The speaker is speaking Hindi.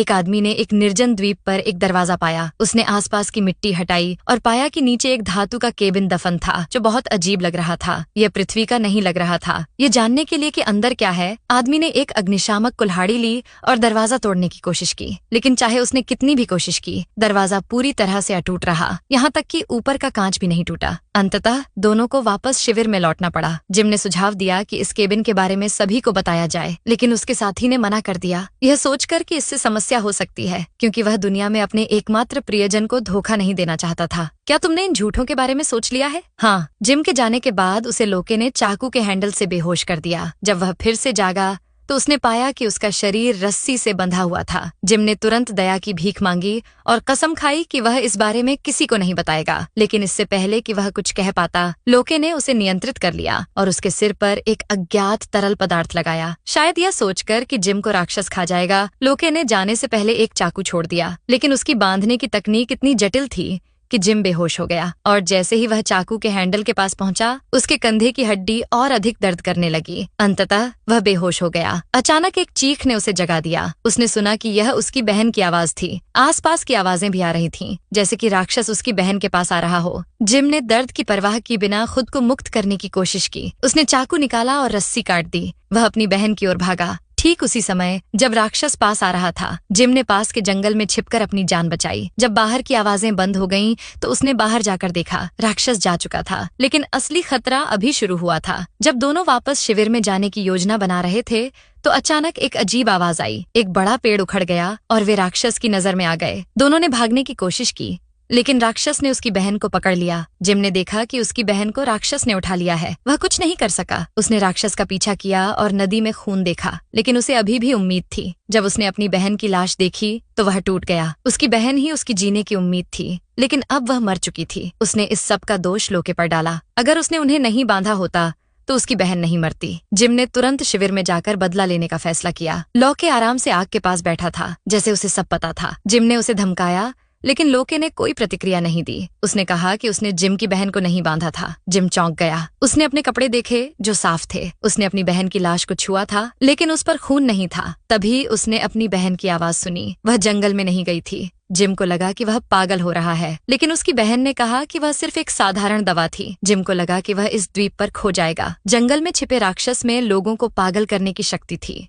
एक आदमी ने एक निर्जन द्वीप पर एक दरवाजा पाया। उसने आसपास की मिट्टी हटाई और पाया कि नीचे एक धातु का केबिन दफन था जो बहुत अजीब लग रहा था। यह पृथ्वी का नहीं लग रहा था। ये जानने के लिए कि अंदर क्या है, आदमी ने एक अग्निशामक कुल्हाड़ी ली और दरवाजा तोड़ने की कोशिश की, लेकिन चाहे उसने कितनी भी कोशिश की, दरवाजा पूरी तरह से अटूट रहा। यहाँ तक कि ऊपर का कांच भी नहीं टूटा। अंततः दोनों को वापस शिविर में लौटना पड़ा। जिम ने सुझाव दिया कि इस केबिन के बारे में सभी को बताया जाए, लेकिन उसके साथी ने मना कर दिया, यह सोचकर कि इससे समस्या हो सकती है, क्योंकि वह दुनिया में अपने एकमात्र प्रियजन को धोखा नहीं देना चाहता था। क्या तुमने इन झूठों के बारे में सोच लिया है? हाँ। जिम के जाने के बाद उसे लोके ने चाकू के हैंडल से बेहोश कर दिया। जब वह फिर से जागा तो उसने पाया कि उसका शरीर रस्सी से बंधा हुआ था। जिम ने तुरंत दया की भीख मांगी और कसम खाई कि वह इस बारे में किसी को नहीं बताएगा। लेकिन इससे पहले कि वह कुछ कह पाता, लोके ने उसे नियंत्रित कर लिया और उसके सिर पर एक अज्ञात तरल पदार्थ लगाया। शायद यह सोचकर कि जिम को राक्षस खा जाएगा, लोके ने जाने से पहले एक चाकू छोड़ दिया। लेकिन उसकी बांधने की तकनीक इतनी जटिल थी कि जिम बेहोश हो गया और जैसे ही वह चाकू के हैंडल के पास पहुंचा, उसके कंधे की हड्डी और अधिक दर्द करने लगी। अंततः वह बेहोश हो गया। अचानक एक चीख ने उसे जगा दिया। उसने सुना कि यह उसकी बहन की आवाज थी। आसपास की आवाजें भी आ रही थीं, जैसे कि राक्षस उसकी बहन के पास आ रहा हो। जिम ने दर्द की परवाह किए बिना खुद को मुक्त करने की कोशिश की। उसने चाकू निकाला और रस्सी काट दी। वह अपनी बहन की ओर भागा। ठीक उसी समय जब राक्षस पास आ रहा था, जिम ने पास के जंगल में छिपकर अपनी जान बचाई। जब बाहर की आवाजें बंद हो गईं, तो उसने बाहर जाकर देखा, राक्षस जा चुका था, लेकिन असली खतरा अभी शुरू हुआ था। जब दोनों वापस शिविर में जाने की योजना बना रहे थे, तो अचानक एक अजीब आवाज आई। एक बड़ा पेड़ उखड़ गया और वे राक्षस की नजर में आ गए। दोनों ने भागने की कोशिश की, लेकिन राक्षस ने उसकी बहन को पकड़ लिया। जिम ने देखा कि उसकी बहन को राक्षस ने उठा लिया है। वह कुछ नहीं कर सका। उसने राक्षस का पीछा किया और नदी में खून देखा, लेकिन उसे अभी भी उम्मीद थी। जब उसने अपनी बहन की लाश देखी तो वह टूट गया। उसकी बहन ही उसकी जीने की उम्मीद थी, लेकिन अब वह मर चुकी थी। उसने इस सब का दोष लोके पर डाला। अगर उसने उन्हें नहीं बांधा होता तो उसकी बहन नहीं मरती। जिम ने तुरंत शिविर में जाकर बदला लेने का फैसला किया। लोके आराम से आग के पास बैठा था, जैसे उसे सब पता था। जिम ने उसे धमकाया, लेकिन लोके ने कोई प्रतिक्रिया नहीं दी। उसने कहा कि उसने जिम की बहन को नहीं बांधा था। जिम चौंक गया। उसने अपने कपड़े देखे जो साफ थे। उसने अपनी बहन की लाश को छुआ था, लेकिन उस पर खून नहीं था। तभी उसने अपनी बहन की आवाज सुनी। वह जंगल में नहीं गई थी। जिम को लगा कि वह पागल हो रहा है, लेकिन उसकी बहन ने कहा कि वह सिर्फ एक साधारण दवा थी। जिम को लगा कि वह इस द्वीप पर खो जाएगा। जंगल में छिपे राक्षस में लोगों को पागल करने की शक्ति थी।